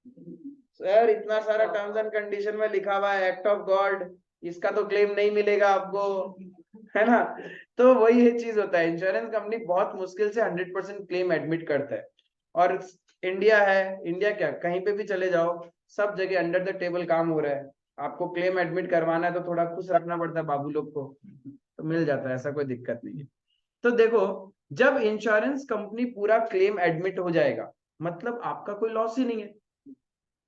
सर, इतना सारा टर्म्स एंड कंडीशन में लिखा हुआ है एक्ट ऑफ गॉड, इसका तो क्लेम नहीं मिलेगा आपको, है ना। तो वही ये चीज होता है, इंश्योरेंस कंपनी बहुत मुश्किल से 100% क्लेम एडमिट करता है। और इंडिया है, इंडिया क्या कहीं पे भी चले जाओ, सब जगह अंडर द टेबल काम हो रहा है। आपको क्लेम एडमिट करवाना है तो थोड़ा खुश रखना पड़ता है बाबू लोग को, तो मिल जाता है, ऐसा कोई दिक्कत नहीं है। तो देखो, जब इंश्योरेंस कंपनी पूरा क्लेम एडमिट हो जाएगा मतलब आपका कोई लॉस ही नहीं है।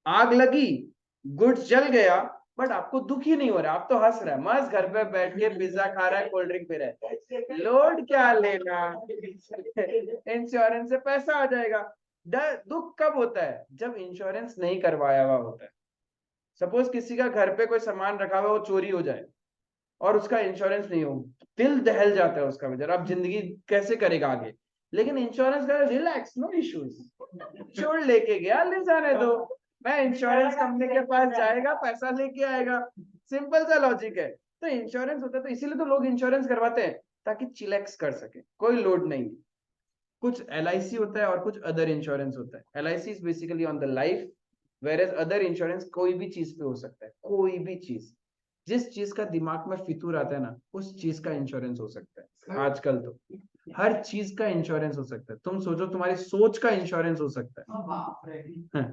आग लगी, गुड्स जल गया, बट आपको दुख ही नहीं हो रहा, आप तो हंस रहा है, मस्त घर पे बैठ के पिज्जा खा रहा है, कोल्ड ड्रिंक पी रहा है, लोड क्या लेना, इंश्योरेंस से पैसा आ जाएगा। दुख कब होता है, जब इंश्योरेंस नहीं करवाया हुआ होता है। सपोज किसी का घर पे कोई सामान रखा हुआ वो चोरी हो जाए और उसका इंश्योरेंस नहीं हो, दिल दहल जाता है उसका बेचारा, अब जिंदगी कैसे करेगा आगे। लेकिन इंश्योरेंस का रिलैक्स, नो इश्यूज, चोर लेके गया ले जाने दो, मैं इंश्योरेंस कंपनी के पास जाएगा पैसा लेके आएगा, सिंपल सा लॉजिक है। तो इंश्योरेंस होता है, तो इसीलिए तो लोग इंश्योरेंस करवाते हैं ताकि चिलैक्स कर सके, कोई लोड नहीं। कुछ LIC होता है और कुछ अदर इंश्योरेंस होता है। LIC is basically on the life, whereas other insurance कोई भी चीज पे हो सकता है, कोई भी चीज, जिस चीज का दिमाग में फितूर आता है ना उस चीज का इंश्योरेंस हो सकता है। आजकल तो हर चीज का इंश्योरेंस हो सकता है, तुम सोचो तुम्हारी सोच का इंश्योरेंस हो सकता है।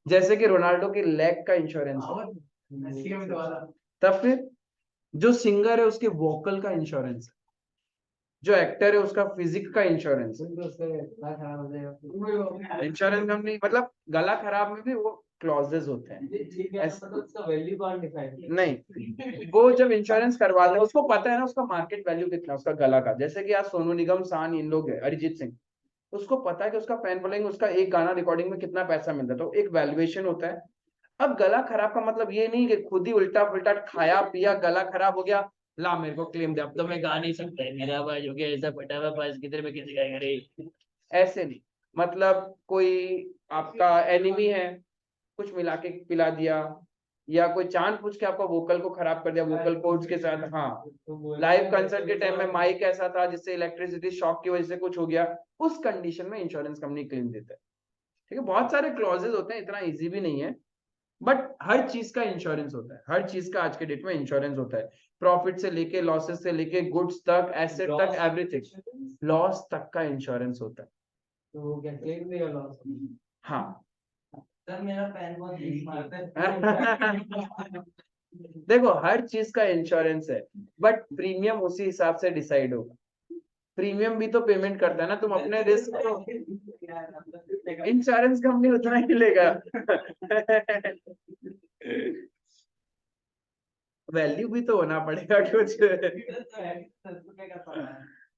जैसे कि रोनाल्डो के लेग का इंश्योरेंस है, तब फिर जो सिंगर है उसके वोकल का इंश्योरेंस है, जो एक्टर है उसका फिजिक का इंश्योरेंस है। इंश्योरेंस कंपनी मतलब गला खराब में भी वो क्लॉजेस होते हैं, वैल्यू कौन डिसाइड नहीं वो जब इंश्योरेंस करवाते हैं उसको पता है ना उसका मार्केट वैल्यू कितना है उसका गला का। जैसे कि आज सोनू निगम, शान, इन लोग है, अरिजीत सिंह, उसको पता है कि उसका फैन फॉलोइंग, उसका एक गाना रिकॉर्डिंग में कितना पैसा मिलता है, तो एक वैल्यूएशन होता है। अब गला खराब का मतलब ये नहीं कि खुद ही उल्टा पुल्टा खाया पिया गला खराब हो गया, ला मेरे को क्लेम दे, अब तो मैं गा नहीं सकता, मेरा आवाज हो गया ऐसा फटा हुआ, पास किधर में किसी गाएगा रे, ऐसे नहीं। मतलब कोई आपका एनिमी है, कुछ मिला के पिला दिया, या कोई जानबूझ के आपका वोकल को खराब कर दिया वोकल कोड्स के साथ, हाँ, लाइव कंसर्ट के टाइम में माइक ऐसा था जिससे इलेक्ट्रिसिटी शॉक की वजह से कुछ हो गया, उस कंडीशन में इंश्योरेंस कंपनी क्लेम देता है। ठीक है, बहुत सारे क्लॉजेज होते हैं, इतना इजी भी नहीं है, बट हर चीज का इंश्योरेंस होता है, हर चीज का आज के डेट में इंश्योरेंस होता है, प्रॉफिट से लेके लॉसेस से लेके गुड्स तक, एसेट तक, एवरीथिंग, लॉस तक का इंश्योरेंस होता है। तो क्या क्लेम देगा लॉस? हाँ सर मेरा पैन बहुत लीक मारता है। देखो हर चीज का इंश्योरेंस है, बट प्रीमियम उसी हिसाब से डिसाइड होगा। प्रीमियम भी तो पेमेंट करता है ना, तुम अपने रिस्क तो इंश्योरेंस कंपनी उतना ही लेगा। वैल्यू भी तो होना पड़ेगा कुछ।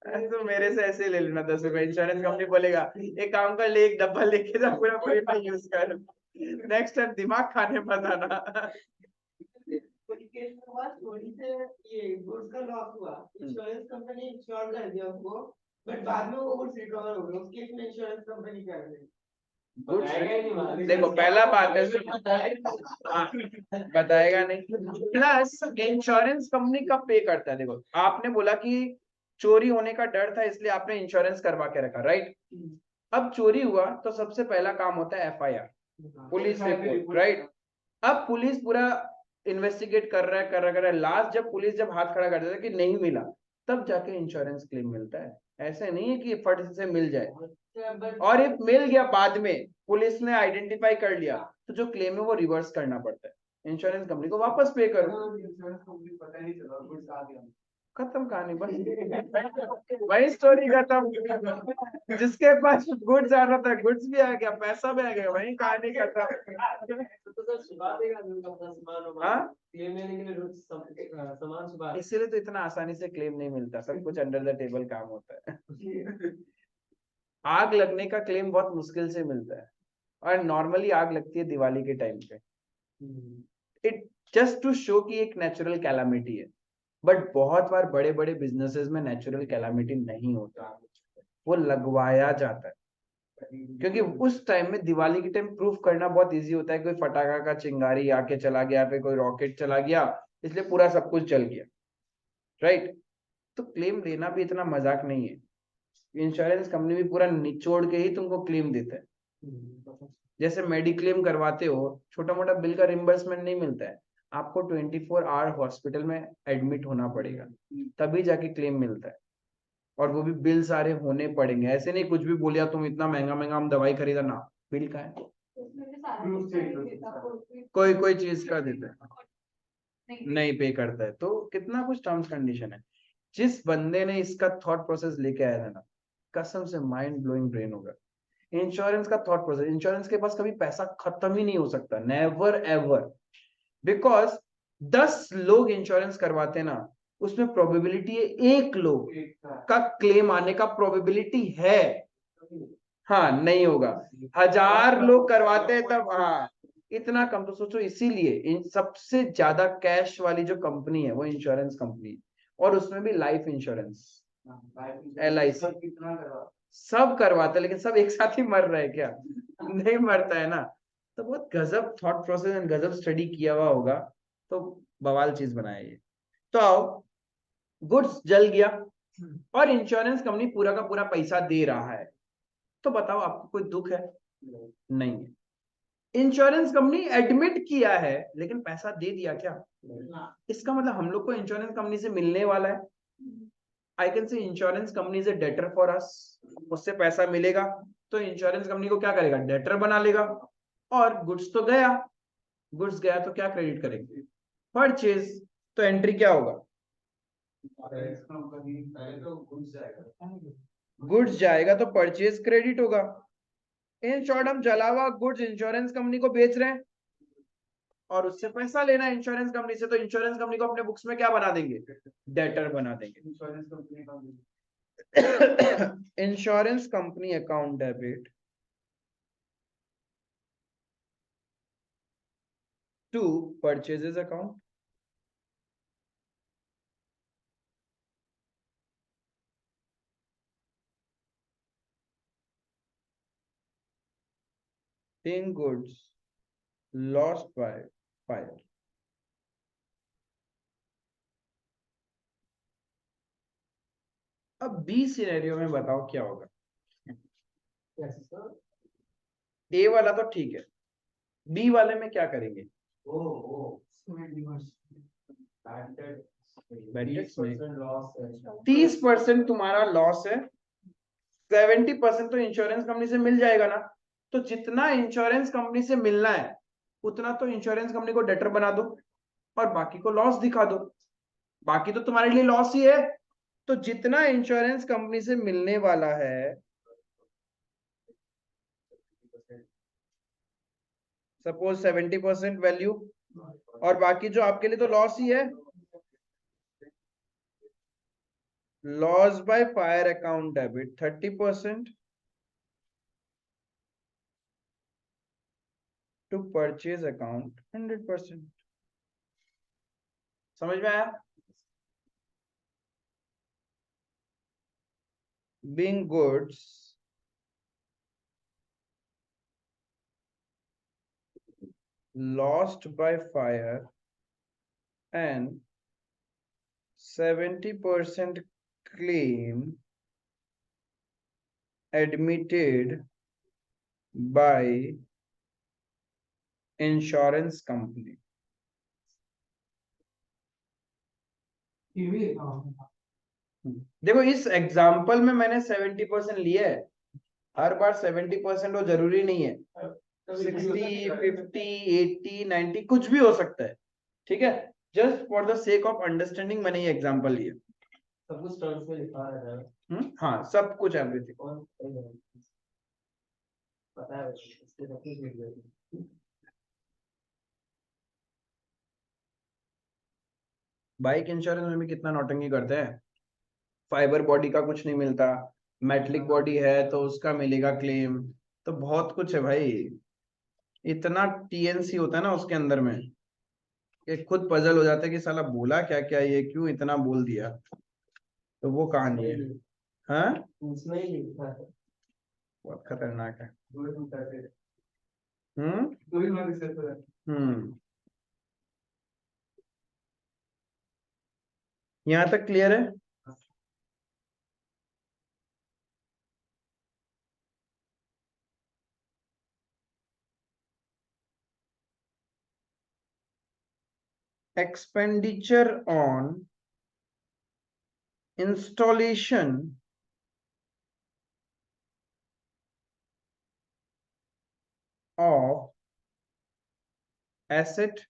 तो मेरे से ऐसे ले लेना 10 रुपए, इंश्योरेंस कंपनी बोलेगा एक काम कर ले, एक डब्बा लेके जा, पूरा पूरा यूज कर, नेक्स्ट टाइम दिमाग खाने मत आना। थोड़ी से ये गुड्स का लॉस हुआ, इंश्योरेंस कंपनी इंश्योर कर दिया उसको, बट बाद में वो गुड्स रिकवर हो गए, उसके लिए इंश्योरेंस कंपनी कर रही गुड्स देखो पहला बात है, हाँ, बताएगा नहीं, प्लस इंश्योरेंस कंपनी कब पे करता है। देखो आपने बोला कि चोरी होने का डर था इसलिए आपने इंश्योरेंस करवा के रखा, राइट। अब चोरी हुआ तो सबसे पहला काम होता है FIR, पुलिस रिपोर्ट, राइट। अब पुलिस पूरा इन्वेस्टिगेट कर रहा है, लास्ट जब पुलिस जब हाथ खड़ा कर देता है कि नहीं मिला, तब जाके इंश्योरेंस क्लेम मिलता है। ऐसे नहीं है कि फट से मिल जाए। और ये मिल गया बाद में, पुलिस ने आइडेंटिफाई कर लिया, तो जो क्लेम है वो रिवर्स करना पड़ता है, इंश्योरेंस कंपनी को वापस पे करो। इंश्योरेंस कंपनी पता ही नहीं चला, कुछ आ गया। खत्म कहानी, बस वही स्टोरी खत्म। जिसके पास गुड्स आ रहा था, गुड्स भी आ गया, पैसा भी आ गया, वही कहानी खत्म। तो सर छुपा देगा अपना सामान हाँ, क्लेम लेने के लिए सामान छुपा इसीलिए तो इतना आसानी से क्लेम नहीं मिलता, सब कुछ अंडर द टेबल काम होता है। आग लगने का क्लेम बहुत मुश्किल से मिलता है, और नॉर्मली आग लगती है दिवाली के टाइम पे, इट जस्ट टू शो कि एक नेचुरल कैलामिटी है। बट बहुत बार बड़े बड़े बिजनेसेस में नेचुरल कैलामिटी नहीं होता, वो लगवाया जाता है, क्योंकि उस टाइम में दिवाली के टाइम प्रूफ करना बहुत इजी होता है, कोई फटाका का चिंगारी आके चला गया, फिर कोई रॉकेट चला गया, इसलिए पूरा सब कुछ जल गया, राइट। तो क्लेम लेना भी इतना मजाक नहीं है, इंश्योरेंस कंपनी भी पूरा निचोड़ के ही तुमको क्लेम देता है। जैसे मेडिक्लेम करवाते हो, छोटा मोटा बिल का रिम्बर्समेंट नहीं मिलता है, आपको 24 आवर हॉस्पिटल में एडमिट होना पड़ेगा, तभी जाके क्लेम मिलता है, और वो भी बिल सारे होने पड़ेंगे। ऐसे नहीं कुछ भी बोलिया तुम, इतना महंगा महंगा हम दवाई खरीदा ना, बिल का है, कोई कोई चीज का देता है, नहीं पे करता है, तो कितना कुछ टर्म्स कंडीशन है। जिस बंदे ने इसका थॉट प्रोसेस लेके आया था ना, कसम से माइंड ब्लोइंग ब्रेन होगा। इंश्योरेंस का थॉट प्रोसेस, इंश्योरेंस के पास कभी पैसा खत्म ही नहीं हो सकता, नेवर एवर, बिकॉज 10 लोग इंश्योरेंस करवाते ना, उसमें प्रोबेबिलिटी है एक लोग का क्लेम आने का प्रोबेबिलिटी है, हाँ नहीं होगा। 1000 लोग करवाते हैं तब, हाँ इतना कम, तो सोचो। इसीलिए इन सबसे ज्यादा कैश वाली जो कंपनी है वो इंश्योरेंस कंपनी है, और उसमें भी लाइफ इंश्योरेंस, LIC सब करवाते, लेकिन सब एक साथ ही मर रहे हैं क्या? नहीं मरता है ना। तो बहुत गजब थॉट प्रोसेस एंड गजब स्टडी किया हुआ होगा, तो बवाल चीज बनाया ये। तो आओ, गुड्स जल गया और इंश्योरेंस कंपनी पूरा का पूरा पैसा दे रहा है, तो बताओ आपको कोई दुख है? नहीं है। इंश्योरेंस कंपनी एडमिट किया है लेकिन पैसा दे दिया क्या? इसका मतलब हम लोग को इंश्योरेंस कंपनी से मिलने वाला है। I can say insurance company is a debtor for us, उससे पैसा मिलेगा, तो इंश्योरेंस कंपनी को क्या करेगा? डेटर बना लेगा। और गुड्स तो गया, गुड्स गया तो क्या क्रेडिट करेंगे? परचेज। तो एंट्री क्या होगा? गुड्स जाएगा तो परचेज क्रेडिट होगा। इन शॉर्ट, हम जला हुआ गुड्स इंश्योरेंस कंपनी को बेच रहे हैं और उससे पैसा लेना है इंश्योरेंस कंपनी से, तो इंश्योरेंस कंपनी को अपने बुक्स में क्या बना देंगे? डेटर बना देंगे। Insurance company account debit to purchases account, in goods lost by fire। अब बी सिनेरियो में बताओ क्या होगा? ए वाला तो ठीक है, बी वाले में क्या करेंगे? 30% तुम्हारा लॉस है, 70% तो इंश्योरेंस कंपनी से मिल जाएगा ना। तो जितना इंश्योरेंस कंपनी से मिलना है उतना तो इंश्योरेंस कंपनी को डेटर बना दो और बाकी को लॉस दिखा दो, बाकी तो तुम्हारे लिए लॉस ही है। तो जितना इंश्योरेंस कंपनी से मिलने वाला है, सपोज 70% वैल्यू, और बाकी जो आपके लिए तो लॉस ही है। Loss by fire account debit 30% to purchase account 100%। समझ में आया? being goods lost by fire and 70% claim admitted by insurance company. देखो इस एग्जाम्पल में मैंने 70% लिया है, हर बार 70% वो जरूरी नहीं है, 60, 50, 80, 90 कुछ भी हो सकता है, ठीक है। Just for the sake of understanding मैंने ये एग्जाम्पल लिया। सब कुछ टर्म्स में लिखा है। हाँ सब कुछ एवरीथिंग। पता है इसके सब कुछ लिख देते। बाइक इंश्योरेंस में भी कितना नौटंकी करते हैं, फाइबर बॉडी का कुछ नहीं मिलता, मेटलिक बॉडी है तो उसका मिलेगा क्लेम, तो बहुत कुछ है भाई, इतना टीएनसी होता है ना उसके अंदर में कि खुद पजल हो जाता है कि साला बोला क्या क्या, ये क्यों इतना बोल दिया, तो वो कहानी है। हाँ उसमें ही लिखा है। बहुत खतरनाक है। दो ही करते हैं, हम्म दो ही हमारे सिर पर है। हम्म यहाँ तक क्लियर है। Expenditure on installation of asset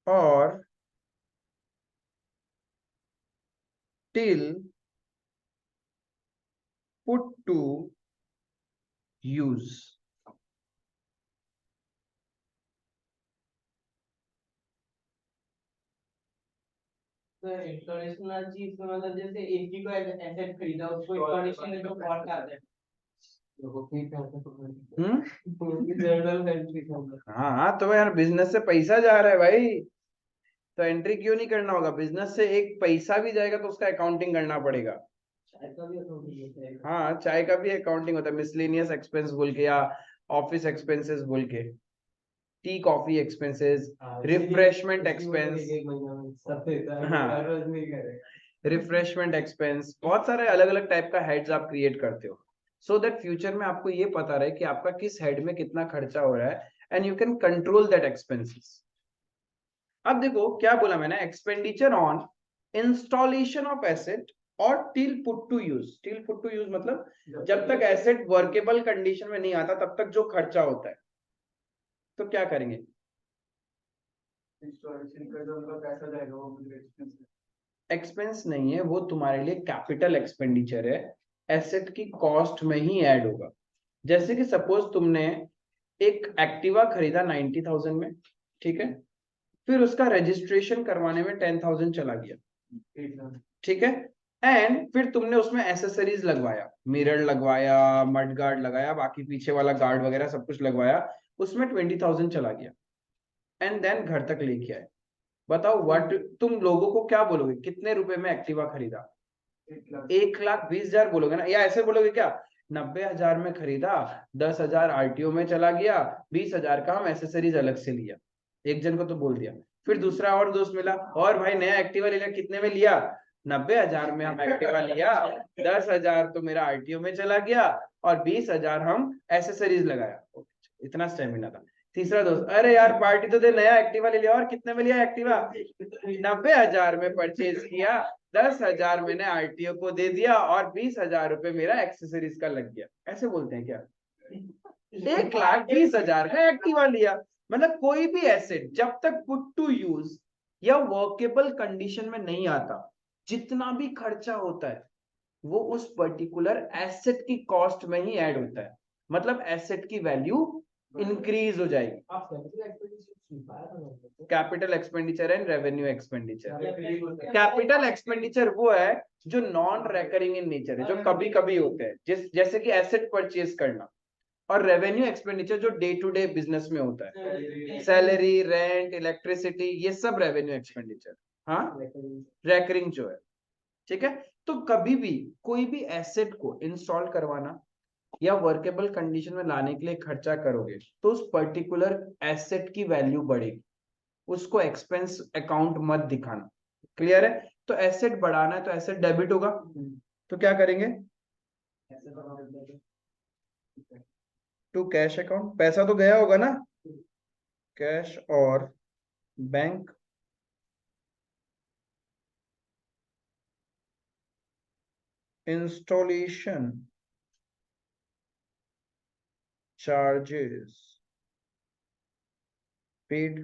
or till put to use। तो इंस्टॉलेशन चीज का मतलब जैसे एसी को एसेट खरीदा उसको इंस्टॉलेशन में तो कॉस्ट आता है। वो ठीक है तो जनरल एंट्री का। हाँ तो यार बिजनेस से पैसा जा रहा है भाई, तो एंट्री क्यों नहीं करना होगा, बिजनेस से एक पैसा भी जाएगा तो उसका अकाउंटिंग करना पड़ेगा। चाय का भी अकाउंटिंग होता है। हाँ चाय का भी अकाउंटिंग होता है, मिसलेनियस एक्सपेंस बोल के या ऑफिस एक्सपेंसेस बोल के, tea coffee expenses, refreshment expense, हाँ रिफ्रेशमेंट एक्सपेंस, बहुत सारे अलग अलग टाइप का हेड्स आप क्रिएट करते हो, सो दैट फ्यूचर में आपको ये पता रहे कि आपका किस हेड में कितना खर्चा हो रहा है and you can control that expenses. अब देखो क्या बोला मैंने, expenditure on installation of asset और till put to use. Till put to use मतलब जब तक एसेट वर्केबल कंडीशन में नहीं आता तब तक जो खर्चा होता है, तो क्या करेंगे, इंस्टॉलेशन का जो उनका पैसा जाएगा वो मुझे एक्सपेंस है। एक्सपेंस नहीं है वो, तुम्हारे लिए कैपिटल एक्सपेंडिचर है, एसेट की कॉस्ट में ही ऐड होगा। जैसे कि सपोज तुमने एक एक्टिवा खरीदा 90,000 में, ठीक है, फिर उसका रजिस्ट्रेशन करवाने में 10,000 चला गया, ठीक है, एंड फिर तुमने उसमें एसेसरीज लगवाया, मिरर लगवाया, मड गार्ड लगाया, बाकी पीछे वाला गार्ड वगैरह सब कुछ लगवाया, उसमें 20,000 चला गया, एंड देन घर तक लेके आए। बताओ व्हाट, तुम लोगों को क्या बोलोगे, कितने रुपए में एक्टिवा खरीदा, 1,20,000 बोलोगे ना, या ऐसे बोलोगे क्या, 90,000 में खरीदा, 10,000 आरटीओ में चला गया, 20,000 का हम एसेसरीज अलग से लिया, एक जन को तो बोल दिया। फिर दूसरा और दोस्त मिला, और भाई नया एक्टिवा ले लिया, कितने में लिया, 90,000 में हम एक्टिवा लिया, 10,000 तो मेरा आरटीओ में चला गया और 20,000 हम एसेसरीज लगाया, इतना स्टेमिना था। तीसरा दोस्त, अरे यार पार्टी तो दे, नया एक्टिवा ले लिया, और कितने में लिया एक्टिवा, 90,000 में परचेज किया, 10,000 मैंने आरटीओ को दे दिया और 20,000 रुपए मेरा एक्सेसरीज का लग गया। ऐसे बोलते हैं क्या, 1,20,000 का एक्टिवा लिया। मतलब कोई भी एसेट जब तक पुट टू यूज या वर्केबल कंडीशन में नहीं आता, जितना भी खर्चा होता है वो उस पर्टिकुलर एसेट की कॉस्ट में ही ऐड होता है, मतलब एसेट की वैल्यू इंक्रीज हो जाएगी। आप capital expenditure capital expenditure and revenue expenditure. Capital expenditure वो है जो नॉन रेकरिंग इन नेचर है, जो कभी कभी होते हैं, जैसे कि एसेट परचेज करना, और रेवेन्यू एक्सपेंडिचर जो डे टू डे बिजनेस में होता है, सैलरी, रेंट, इलेक्ट्रिसिटी, ये सब रेवेन्यू एक्सपेंडिचर, हाँ रेकरिंग जो है, ठीक है। तो कभी भी कोई भी एसेट को इंस्टॉल करवाना या वर्केबल कंडीशन में लाने के लिए खर्चा करोगे तो उस पर्टिकुलर एसेट की वैल्यू बढ़ेगी, उसको एक्सपेंस अकाउंट मत दिखाना, क्लियर है। तो एसेट बढ़ाना है तो एसेट डेबिट होगा, तो क्या करेंगे, टू कैश अकाउंट, पैसा तो गया होगा ना, कैश और बैंक इंस्टॉलेशन चार्जेस पेड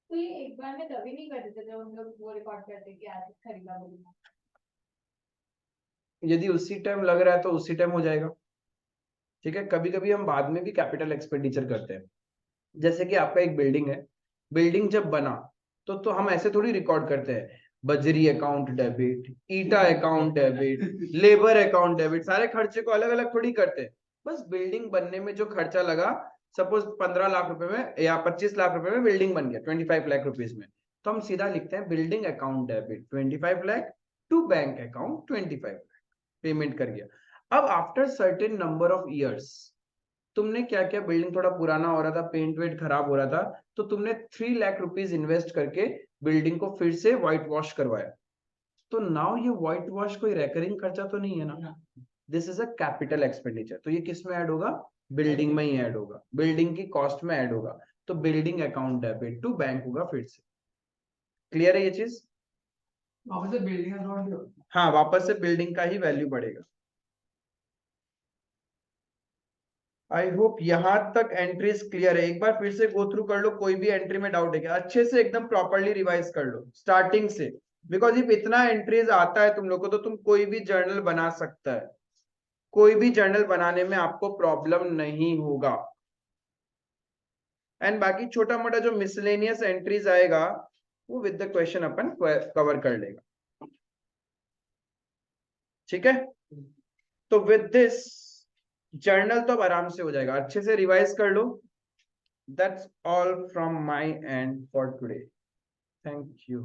तो ये एक बार में तभी नहीं करते थे जब हम लोग वो रिकॉर्ड करते कि आज खरीदा बोलना। यदि उसी टाइम लग रहा है तो उसी टाइम हो जाएगा। ठीक है, कभी कभी हम बाद में भी कैपिटल एक्सपेंडिचर करते हैं। जैसे कि आपका एक बिल्डिंग है, बिल्डिंग जब बना तो हम ऐसे थोड़ी रिकॉर्ड करते हैं, बजरी अकाउंट डेबिट, ईटा account debit, labour account debit, सारे खर्चे को अलग अलग थोड़ी करते हैं। बस बिल्डिंग बनने में जो खर्चा लगा, सपोज 15 लाख रुपए में या 25 लाख रुपए में बिल्डिंग बन गया 25 लाख रुपीज में, तो हम सीधा लिखते हैं building account debit 25 lakh to bank account 25 lakh, payment कर गया। अब after certain number of years तुमने क्या क्या, बिल्डिंग थोड़ा पुराना हो रहा था, पेंट वेंट खराब हो रहा था, तो तुमने 3 लाख रुपीज इन्वेस्ट करके बिल्डिंग को फिर से व्हाइट वॉश करवाया। तो नाउ ये व्हाइट वॉश कोई रेकरिंग खर्चा तो नहीं है ना, this is a capital expenditure. तो ये किस में ऐड होगा, बिल्डिंग में ही ऐड होगा, बिल्डिंग की कॉस्ट में ऐड होगा। तो building account debit to bank होगा फिर से। क्लियर है ये चीज? वापस से बिल्डिंग अकाउंट, हाँ, वापस से बिल्डिंग का ही वैल्यू बढ़ेगा। आई होप यहां तक एंट्रीज क्लियर है। एक बार फिर से गो थ्रू कर लो, कोई भी एंट्री में डाउट है क्या, अच्छे से एकदम प्रॉपर्ली रिवाइज कर लो स्टार्टिंग से, बिकॉज इफ इतना एंट्रीज आता है तुम लोग को तो तुम कोई भी जर्नल बना सकता है, कोई भी जर्नल बनाने में आपको प्रॉब्लम नहीं होगा। एंड बाकी छोटा मोटा जो मिसलेनियस एंट्रीज आएगा वो with the question upon cover कर लेगा। ठीक है, तो विद दिस जर्नल तो अब आराम से हो जाएगा, अच्छे से रिवाइज कर लो। That's all from my end for today. Thank you.